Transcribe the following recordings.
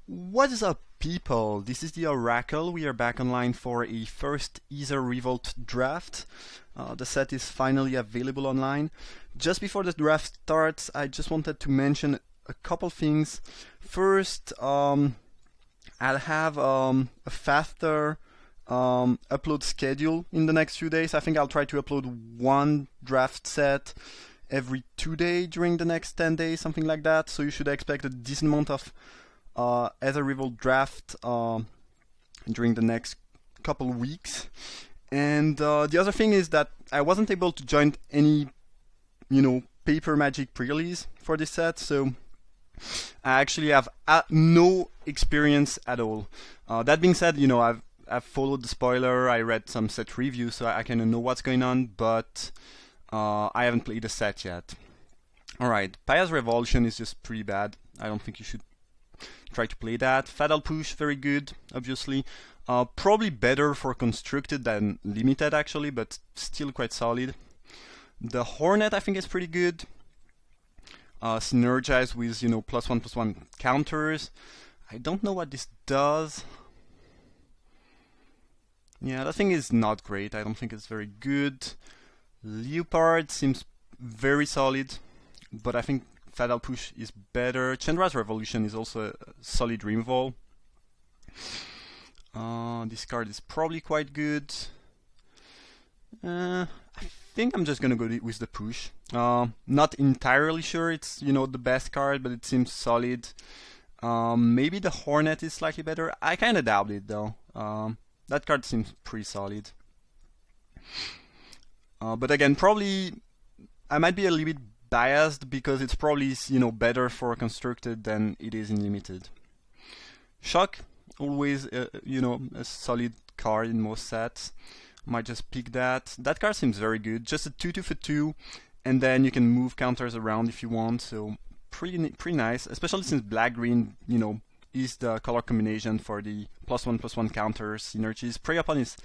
What is up, people? This is the Oracle. We are back online for a first Aether Revolt draft. The set is finally available online. Just before the draft starts, I just wanted to mention a couple things. First, I'll have a faster upload schedule in the next few days. I think I'll try to upload one draft set every 2 days during the next 10 days, something like that. So you should expect a decent amount of Aether Revolt draft during the next couple weeks. And the other thing is that I wasn't able to join any, paper magic pre-release for this set, so I actually have no experience at all. That being said, I've followed the spoiler, I read some set reviews, so I kind of know what's going on, but I haven't played the set yet. Alright, Paya's Revulsion is just pretty bad. I don't think you should try to play that. Fatal Push, very good, obviously. Probably better for constructed than limited, actually, but still quite solid. The Hornet, I think, is pretty good. Synergize with, +1/+1 counters. I don't know what this does. Yeah, that thing is not great. I don't think it's very good. Leopard seems very solid, but I think Fatal Push is better. Chandra's Revolution is also a solid removal. This card is probably quite good. I think I'm just gonna go with the push. Not entirely sure it's the best card, but it seems solid. Maybe the Hornet is slightly better. I kind of doubt it though. That card seems pretty solid. But again, probably I might be a little bit biased because it's probably better for constructed than it is in limited. Shock, always a solid card in most sets. Might just pick that. That card seems very good. Just a 2/2 for 2, and then you can move counters around if you want. So pretty nice, especially since black green is the color combination for the +1/+1 counters synergies. Prey Upon is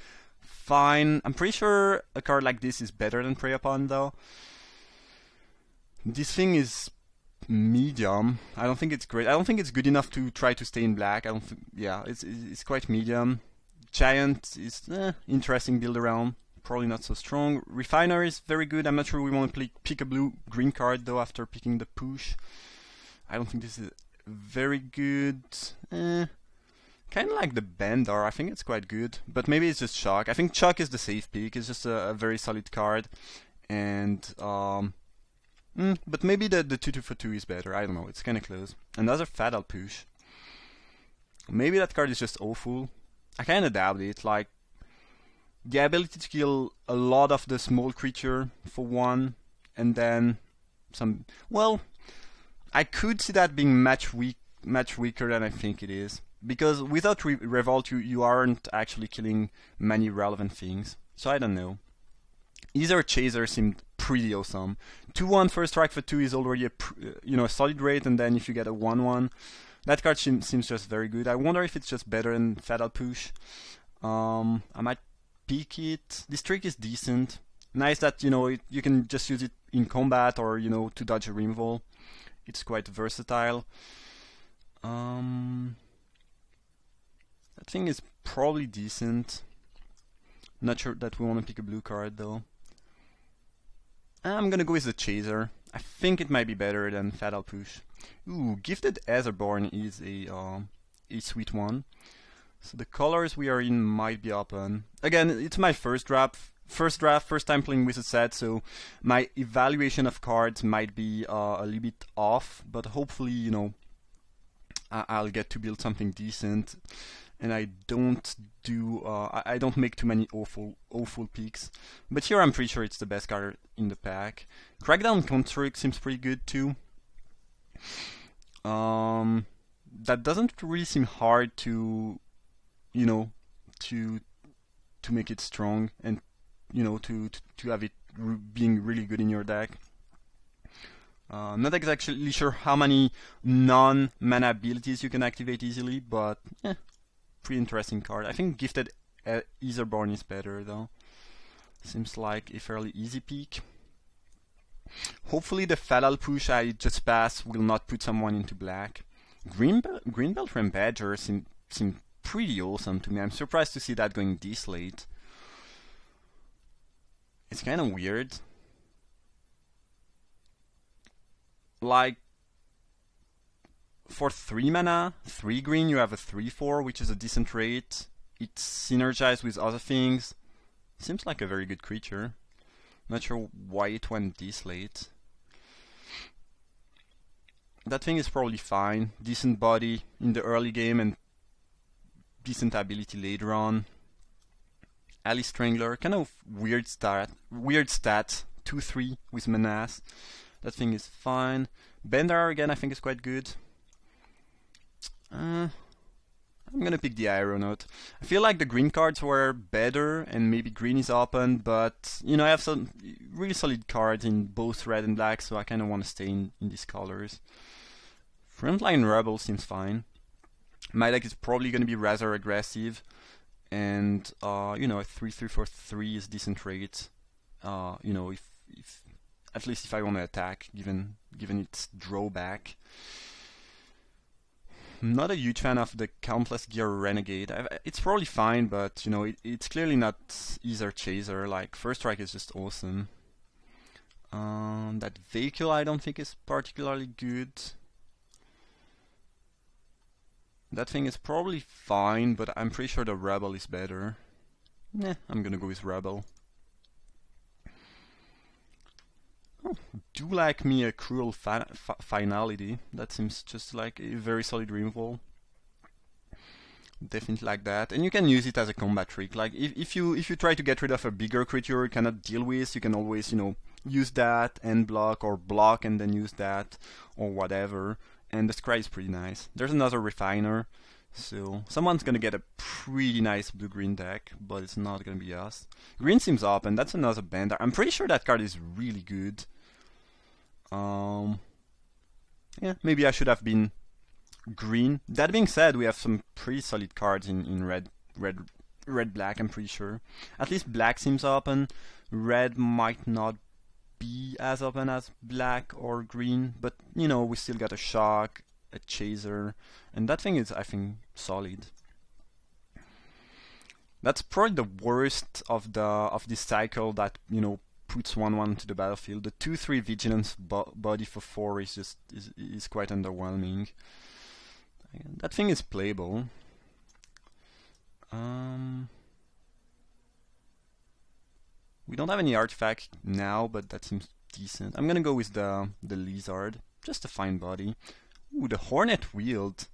fine. I'm pretty sure a card like this is better than Prey Upon though. This thing is medium. I don't think it's great. I don't think it's good enough to try to stay in black. I don't think. Yeah, it's quite medium. Giant is interesting build around. Probably not so strong. Refiner is very good. I'm not sure we want to pick a blue-green card though after picking the push. I don't think this is very good. Kind of like the Bendar. I think it's quite good, but maybe it's just Shock. I think Shock is the safe pick. It's just a very solid card, and but maybe the 2/2 for 2 is better. I don't know. It's kind of close. Another Fatal Push. Maybe that card is just awful. I kind of doubt it. Like the ability to kill a lot of the small creature for one, and then some. Well, I could see that being much weaker than I think it is. Because without Revolt, you aren't actually killing many relevant things. So I don't know. Aether Chaser seemed pretty awesome. 2/1 first strike for 2 is already a solid rate, and then if you get a 1/1, that card seems just very good. I wonder if it's just better than Fatal Push. I might pick it. This trick is decent. Nice that you can just use it in combat or to dodge a removal. It's quite versatile. That thing is probably decent. Not sure that we want to pick a blue card though. I'm gonna go with the Chaser. I think it might be better than Fatal Push. Ooh, Gifted Aetherborn is a sweet one. So the colors we are in might be open. Again, it's my first draft, first time playing with a set, so my evaluation of cards might be a little bit off, but hopefully, I'll get to build something decent. And I don't make too many awful picks. But here I'm pretty sure it's the best card in the pack. Crackdown Construct seems pretty good too. That doesn't really seem hard to make it strong and to have it being really good in your deck. Not exactly sure how many non-mana abilities you can activate easily, but pretty interesting card. I think Gifted Aetherborn is better though. Seems like a fairly easy pick. Hopefully the Fatal Push I just passed will not put someone into black. Greenbelt Rampager seem pretty awesome to me. I'm surprised to see that going this late. It's kind of weird. Like, for 3 mana, 3 green, you have a 3/4, which is a decent rate. It's synergized with other things. Seems like a very good creature. Not sure why it went this late. That thing is probably fine. Decent body in the early game and decent ability later on. Alice Strangler, kind of weird stat. 2/3 with Menace. That thing is fine. Bendar again, I think is quite good. I'm gonna pick the Aeronaut. I feel like the green cards were better, and maybe green is open, but you know I have some really solid cards in both red and black, so I kind of want to stay in these colors. Frontline Rebel seems fine. My deck is probably gonna be rather aggressive, and you know a 3/3 for 3 is decent rate. You know if at least if I want to attack, given its drawback. I'm not a huge fan of the Countless Gear Renegade. It's probably fine, but you know it's clearly not Aether Chaser. Like First Strike is just awesome. That Vehicle I don't think is particularly good. That thing is probably fine, but I'm pretty sure the Rebel is better. I'm gonna go with Rebel. Oh, do like me a Cruel Finality. That seems just like a very solid removal. Definitely like that. And you can use it as a combat trick. Like if you try to get rid of a bigger creature you cannot deal with, you can always, you know, use that and block, or block and then use that, or whatever. And the Scry is pretty nice. There's another Refiner. So someone's gonna get a pretty nice blue-green deck, but it's not gonna be us. Green seems open. That's another Bender. I'm pretty sure that card is really good. Yeah, maybe I should have been green. That being said, we have some pretty solid cards in red, black. I'm pretty sure. At least black seems open. Red might not be as open as black or green, but you know we still got a Shock, a Chaser, and that thing is, I think, solid. That's probably the worst of this cycle that, you know, puts 1/1 to the battlefield. The 2/3 Vigilance body for 4 is quite underwhelming. That thing is playable. We don't have any artifact now, but that seems decent. I'm gonna go with the Lizard. Just a fine body. Ooh, the Hornet Wield.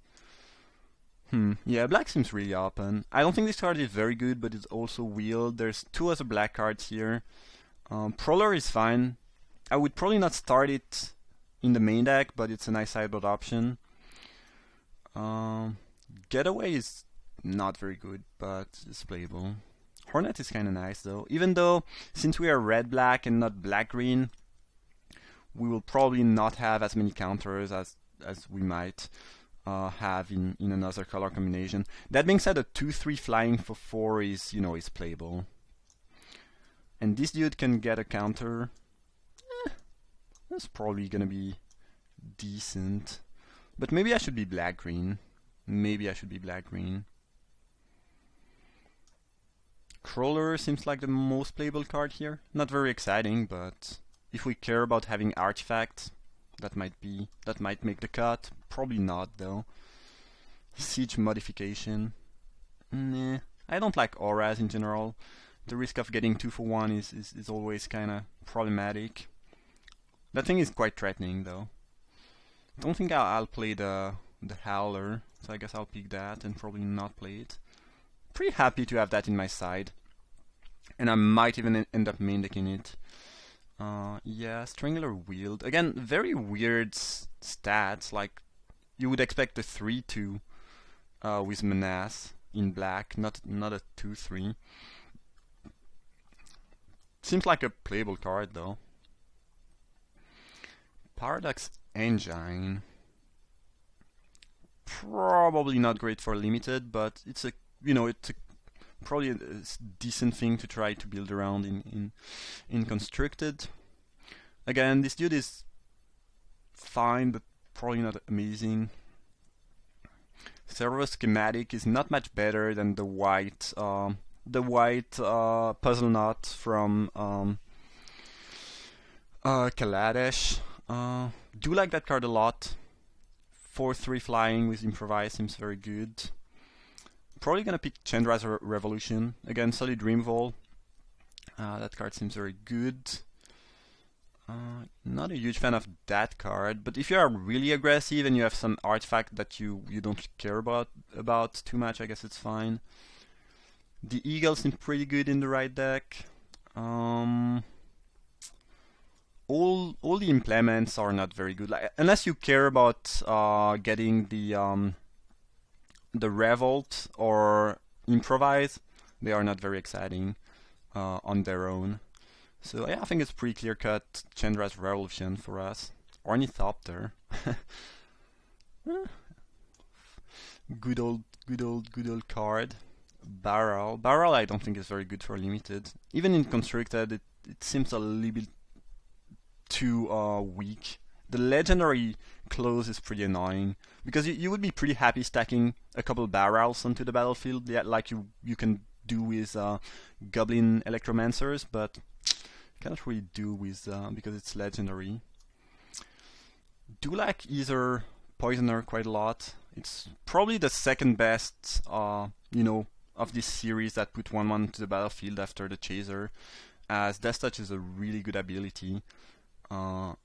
Yeah, black seems really open. I don't think this card is very good, but it's also Wield. There's 2 other black cards here. Prowler is fine. I would probably not start it in the main deck, but it's a nice sideboard option. Getaway is not very good, but it's playable. Hornet is kind of nice though. Even though, since we are red-black and not black-green, we will probably not have as many counters as we might have in another color combination. That being said, a 2/3 flying for 4 is, you know, is playable. And this dude can get a counter. That's probably gonna be decent. But maybe I should be black-green. Crawler seems like the most playable card here. Not very exciting, but if we care about having artifacts, that might make the cut. Probably not though. Siege Modification. Nah, I don't like auras in general. The risk of getting 2 for 1 is always kinda problematic. That thing is quite threatening though. Don't think I'll play the Howler, so I guess I'll pick that and probably not play it. Pretty happy to have that in my side. And I might even end up main decking it. Yeah, Strangler Wield. Again, very weird stats. Like, you would expect a 3/2 with Menace in black, not a 2/3. Seems like a playable card though. Paradox Engine. Probably not great for limited, but it's a probably a decent thing to try to build around in constructed. Again, this dude is fine, but probably not amazing. servo schematic is not much better than the white puzzle knot from Kaladesh. Do like that card a lot. 4/3 flying with improvise seems very good. Probably gonna pick Chandra's Revolution. Again, solid Dreamfall. That card seems very good. Not a huge fan of that card, but if you are really aggressive and you have some artifact that you don't care about too much, I guess it's fine. The Eagle seems pretty good in the right deck. All the implements are not very good, like, unless you care about getting the Revolt or Improvise. They are not very exciting on their own. So yeah, I think it's pretty clear-cut Chandra's Revolution for us. Ornithopter. Good old card. Barrel I don't think is very good for limited. Even in constructed, it seems a little bit too weak. The legendary close is pretty annoying because you would be pretty happy stacking a couple barrels onto the battlefield, like you can do with Goblin Electromancers, but cannot really do with because it's legendary. Do like Aether Poisoner quite a lot. It's probably the second best, of this series that put 1/1 to the battlefield after the Chaser, as Death Touch is a really good ability, and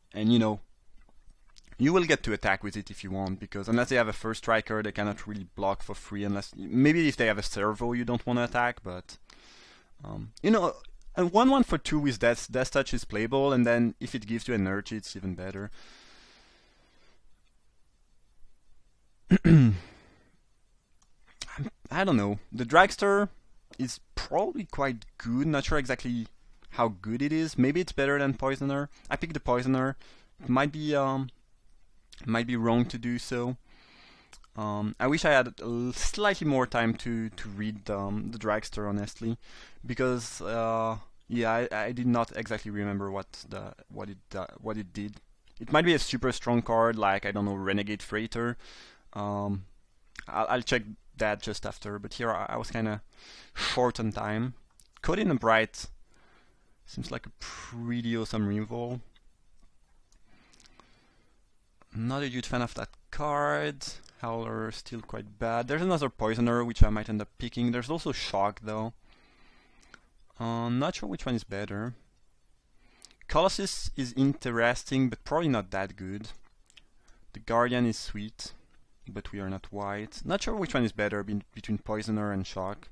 you will get to attack with it if you want, because unless they have a first striker, they cannot really block for free. Unless maybe if they have a servo, you don't want to attack, but and 1/1 for 2 with Death Touch is playable, and then if it gives you energy, it's even better. I don't know. The Dragster is probably quite good. Not sure exactly how good it is. Maybe it's better than Poisoner. I picked the Poisoner. It might be wrong to do so. I wish I had slightly more time to read the Dragster, honestly, because I did not exactly remember what it did. It might be a super strong card, like, I don't know, Renegade Freighter. I'll check that just after, but here I was kind of short on time. Caught in a Bright seems like a pretty awesome removal. Not a huge fan of that card. Howler still quite bad. There's another Poisoner which I might end up picking. There's also Shock though. Not sure which one is better. Colossus is interesting, but probably not that good. The Guardian is sweet, but we are not white. Not sure which one is better between Poisoner and Shock.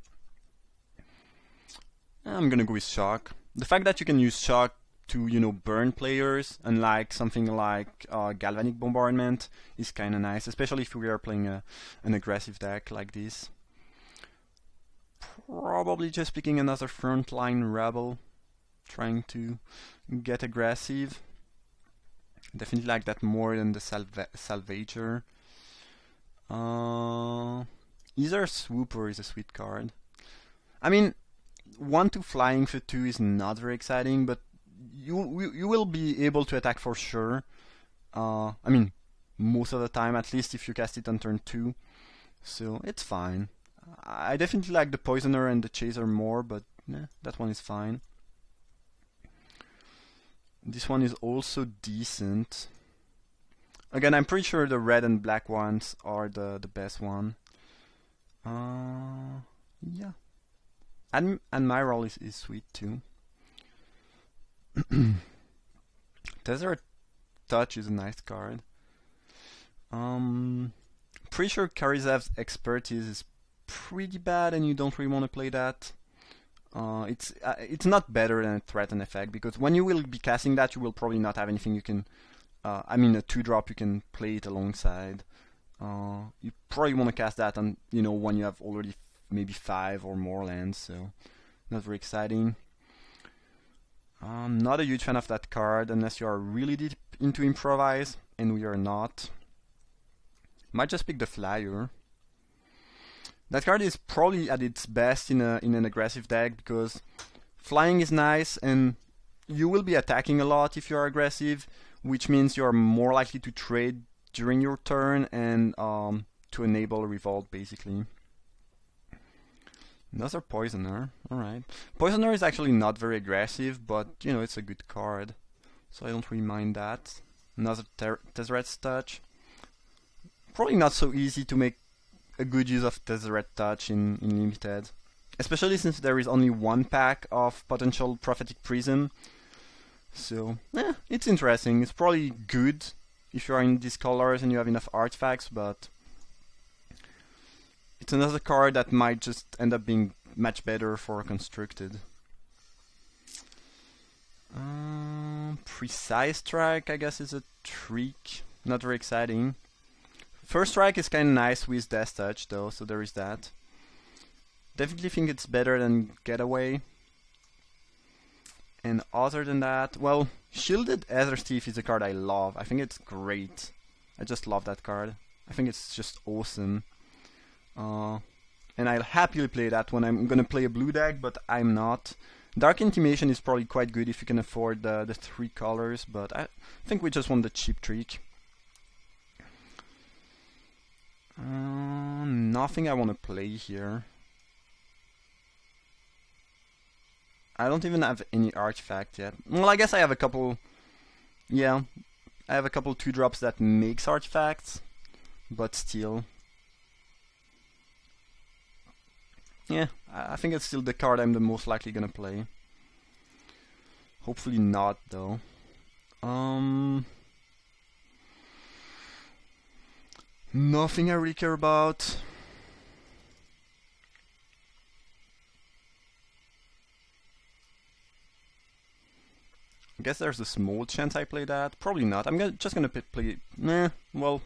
I'm gonna go with Shock. The fact that you can use Shock to, burn players, unlike something like Galvanic Bombardment, is kinda nice, especially if we are playing an aggressive deck like this. Probably just picking another frontline Rebel, trying to get aggressive. Definitely like that more than the Salvager. Aether Swooper is a sweet card. I mean, 1/2 flying for 2 is not very exciting, but you will be able to attack for sure. I mean, most of the time, at least if you cast it on turn 2. So it's fine. I definitely like the Poisoner and the Chaser more, but that one is fine. This one is also decent. Again, I'm pretty sure the red and black ones are the best one. Yeah. Admiral is sweet too. Desert Touch is a nice card. Pretty sure Karizev's Expertise is pretty bad, and you don't really want to play that. It's not better than a Threaten effect, because when you will be casting that, you will probably not have anything you can. A 2-drop you can play it alongside. You probably want to cast that on when you have already maybe 5 or more lands, so not very exciting. I'm not a huge fan of that card unless you are really deep into Improvise, and we are not. Might just pick the Flyer. That card is probably at its best in an aggressive deck, because flying is nice and you will be attacking a lot if you are aggressive, which means you are more likely to trade during your turn, and to enable Revolt, basically. Another Poisoner, alright. Poisoner is actually not very aggressive, but, you know, it's a good card. So I don't really mind that. Another Tezzeret Touch. Probably not so easy to make a good use of Tezzeret Touch in Limited. Especially since there is only one pack of potential Prophetic Prism. So, it's interesting. It's probably good if you are in these colors and you have enough artifacts, but it's another card that might just end up being much better for Constructed. Precise Strike, I guess, is a trick. Not very exciting. First Strike is kind of nice with Death Touch, though, so there is that. Definitely think it's better than Getaway. And other than that, well, Shielded Aether Thief is a card I love. I think it's great. I just love that card. I think it's just awesome. And I'll happily play that when I'm gonna play a blue deck, but I'm not. Dark Intimation is probably quite good if you can afford the 3 colors, but I think we just want the cheap trick. Nothing I want to play here. I don't even have any artifact yet. Well, I guess I have a couple. Yeah, I have a couple 2-drops that makes artifacts, but still. Yeah, I think it's still the card I'm the most likely gonna play. Hopefully not, though. Nothing I really care about. I guess there's a small chance I play that. Probably not. I'm just gonna play. Well.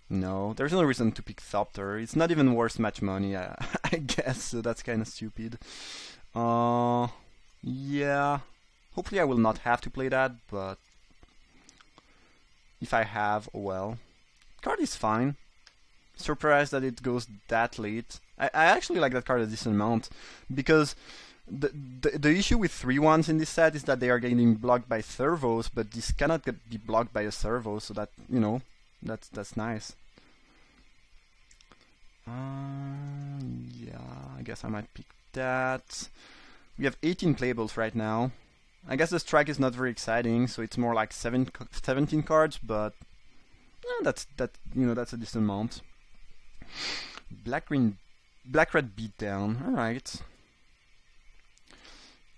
No, there's no reason to pick Thopter. It's not even worth match money, I guess, so that's kind of stupid. Yeah. Hopefully I will not have to play that, but if I have, oh well. Card is fine. Surprised that it goes that late. I actually like that card a decent amount, because the issue with 3-1s in this set is that they are getting blocked by servos, but this cannot be blocked by a servo, so that, you know, that's nice. Yeah, I guess I might pick that. We have 18 playables right now. I guess the strike is not very exciting, so it's more like 17 cards, but that's a decent amount. Black red beatdown. All right.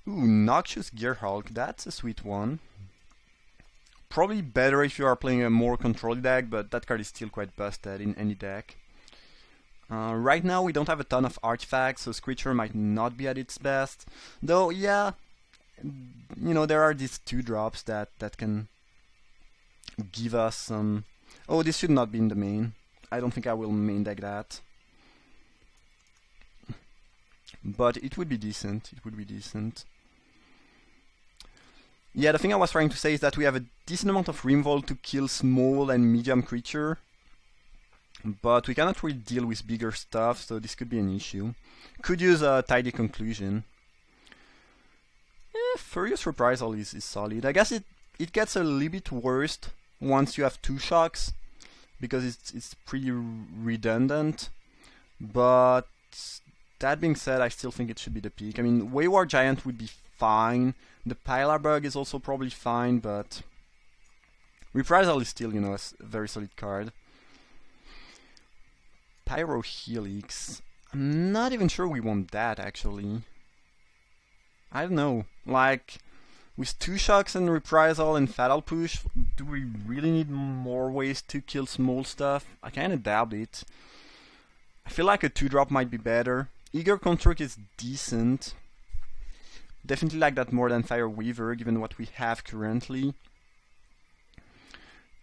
Ooh, Noxious Gearhulk. That's a sweet one. Probably better if you are playing a more controlled deck, but that card is still quite busted in any deck. Right now we don't have a ton of artifacts, so Screecher might not be at its best. Though, yeah, you know, there are these 2-drops that can give us some... Oh, this should not be in the main. I don't think I will main deck that. But it would be decent. It would be decent. Yeah, the thing I was trying to say is that we have a decent amount of Revolt to kill small and medium creature, but we cannot really deal with bigger stuff, so this could be an issue. Could use a Tidy Conclusion. Furious Reprisal is solid. I guess it gets a little bit worse once you have 2 shocks, because it's pretty redundant, but that being said, I still think it should be the pick. I mean, Wayward Giant would be fine. The Pilar Bug is also probably fine, but Reprisal is still, you know, a very solid card. Pyro Helix. I'm not even sure we want that, actually. I don't know. Like, with 2 shocks and Reprisal and Fatal Push, do we really need more ways to kill small stuff? I kinda doubt it. I feel like a 2-drop might be better. Eager Construct is decent. Definitely like that more than Fire Weaver, given what we have currently.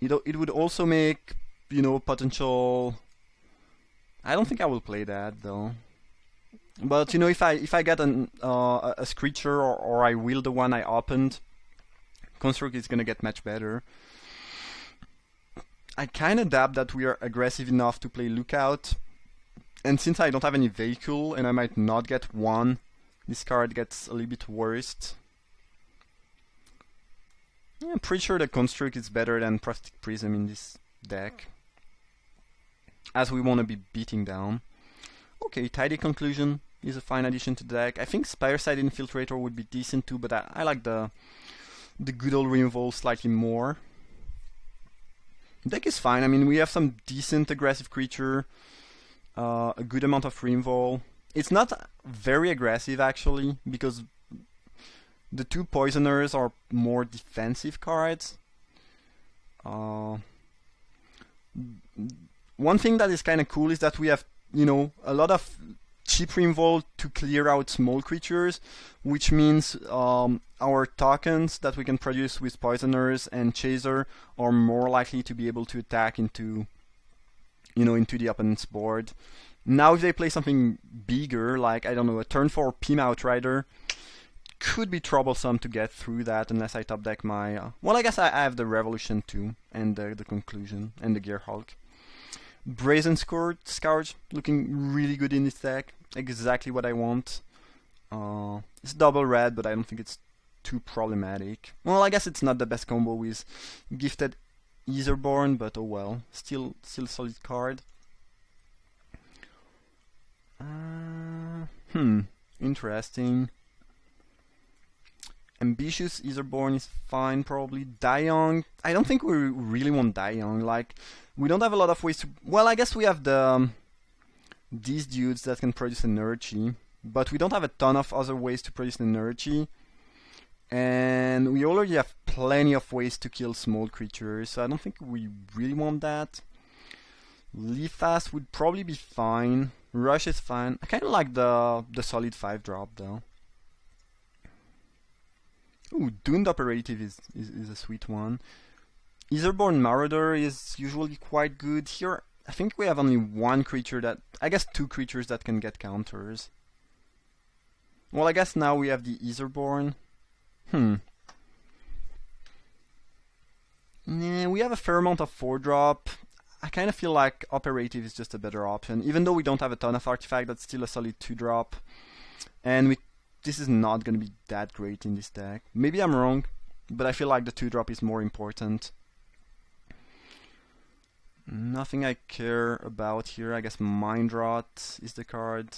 It would also make, you know, potential... I don't think I will play that, though. But, you know, if I get a Screecher or I will the one I opened, Construct is gonna get much better. I kinda doubt that we are aggressive enough to play Lookout. And since I don't have any vehicle and I might not get one, this card gets a little bit worse. Yeah, I'm pretty sure the Construct is better than Prophetic Prism in this deck. as we want to be beating down. Okay, Tidy Conclusion is a fine addition to the deck. I think Spireside Infiltrator would be decent too, but I like the good old Revolt slightly more. Deck is fine. I mean, we have some decent aggressive creature, a good amount of Revolt. It's not very aggressive actually, because the two Poisoners are more defensive cards. One thing that is kind of cool is that we have, a lot of cheap Revolt to clear out small creatures, which means our tokens that we can produce with Poisoners and Chaser are more likely to be able to attack into the opponent's board. Now if they play something bigger, like, I don't know, a turn 4 Pima Outrider, could be troublesome to get through that unless I top deck my... well, I guess I have the Revolution too, and the Conclusion, and the Gear Hulk. Brazen Scourge, looking really good in this deck. Exactly what I want. It's double red, but I don't think it's too problematic. Well, I guess it's not the best combo with Gifted Aetherborn, but oh well. Still solid card. Interesting. Ambitious Aetherborn is fine, probably. Dayong, I don't think we really want Dayong. Like, we don't have a lot of ways to... well, I guess we have these dudes that can produce energy, but we don't have a ton of other ways to produce energy. And we already have plenty of ways to kill small creatures, so I don't think we really want that. Leaf Fast would probably be fine. Rush is fine. I kind of like the solid 5-drop though. Ooh, Doomed Operative is a sweet one. Aetherborn Marauder is usually quite good. Here, I think we have only one creature that... I guess two creatures that can get counters. Well, I guess now we have the Aetherborn. Yeah, we have a fair amount of 4-drop. I kind of feel like Operative is just a better option. Even though we don't have a ton of artifact, that's still a solid 2-drop. And this is not going to be that great in this deck. Maybe I'm wrong, but I feel like the 2-drop is more important. Nothing I care about here. I guess Mind Rot is the card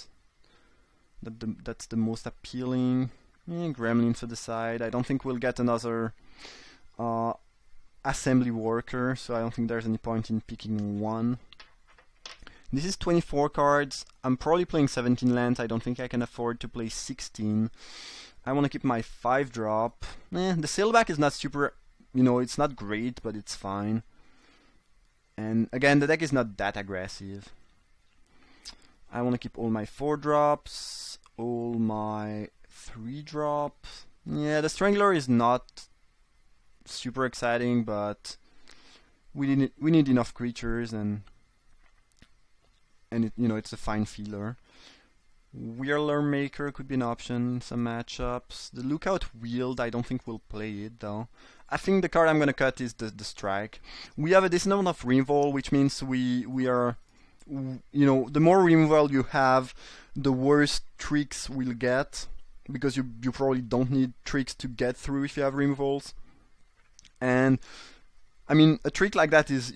that's the most appealing. Gremlin for the side. I don't think we'll get another assembly worker, so I don't think there's any point in picking one. This is 24 cards. I'm probably playing 17 lands. I don't think I can afford to play 16. I want to keep my 5-drop. The Sailback is not super, it's not great, but it's fine. And again, the deck is not that aggressive. I want to keep all my 4-drops, all my 3-drops. Yeah, the Strangler is not super exciting, but we need enough creatures, and it's a fine feeler. Wheeler Maker could be an option in some matchups. The Lookout Wield, I don't think we'll play it though. I think the card I'm gonna cut is the Strike. We have a decent amount of removal, which means we are, the more removal you have, the worse tricks we'll get, because you probably don't need tricks to get through if you have removals. And I mean, a trick like that is,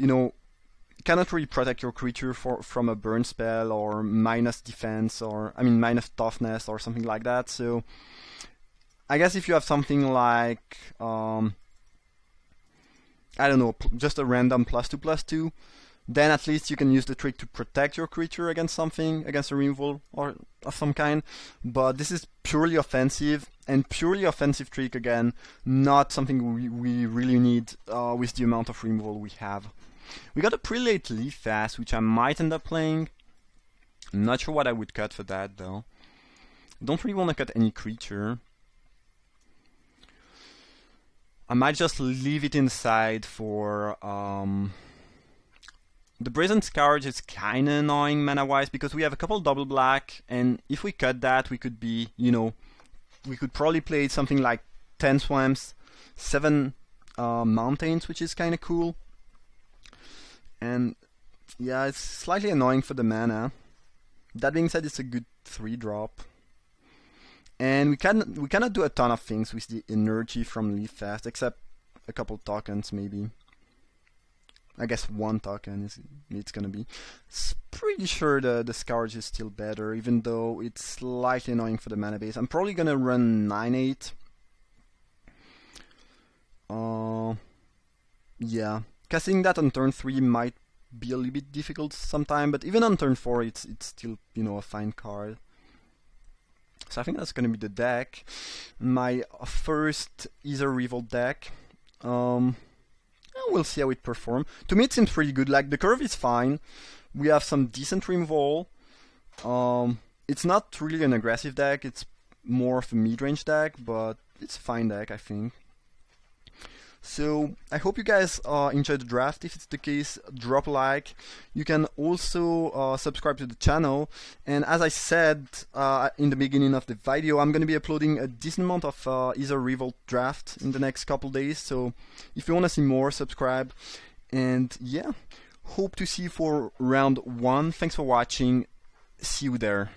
cannot really protect your creature from a burn spell or minus defense, or minus toughness or something like that. So I guess if you have something like I don't know, just a random +2/+2, then at least you can use the trick to protect your creature against something, against a removal or of some kind. But this is purely offensive, and purely offensive trick again, not something we really need with the amount of removal we have. We got a pretty late Leaf Fast, which I might end up playing. I'm not sure what I would cut for that though. Don't really want to cut any creature. I might just leave it inside for the Brazen Scourge is kinda annoying mana-wise, because we have a couple double black, and if we cut that, we could be, we could probably play something like 10 Swamps, 7 Mountains, which is kinda cool. And yeah, it's slightly annoying for the mana. That being said, it's a good 3-drop. And we cannot do a ton of things with the energy from Leaf Fast, except a couple tokens maybe. I guess 1 token is it's gonna be. Pretty sure the Scourge is still better, even though it's slightly annoying for the mana base. I'm probably gonna run 9/8. Yeah, casting that on turn 3 might be a little bit difficult sometime, but even on turn 4 it's still, you know, a fine card. So I think that's gonna be the deck. My first Aether Revolt deck. We'll see how it performs. To me it seems pretty good. Like, the curve is fine. We have some decent removal. It's not really an aggressive deck, it's more of a mid-range deck, but it's a fine deck, I think. So I hope you guys enjoyed the draft. If it's the case, drop a like. You can also subscribe to the channel. And as I said in the beginning of the video, I'm going to be uploading a decent amount of Aether Revolt draft in the next couple days. So if you want to see more, subscribe. And yeah, hope to see you for round 1. Thanks for watching. See you there.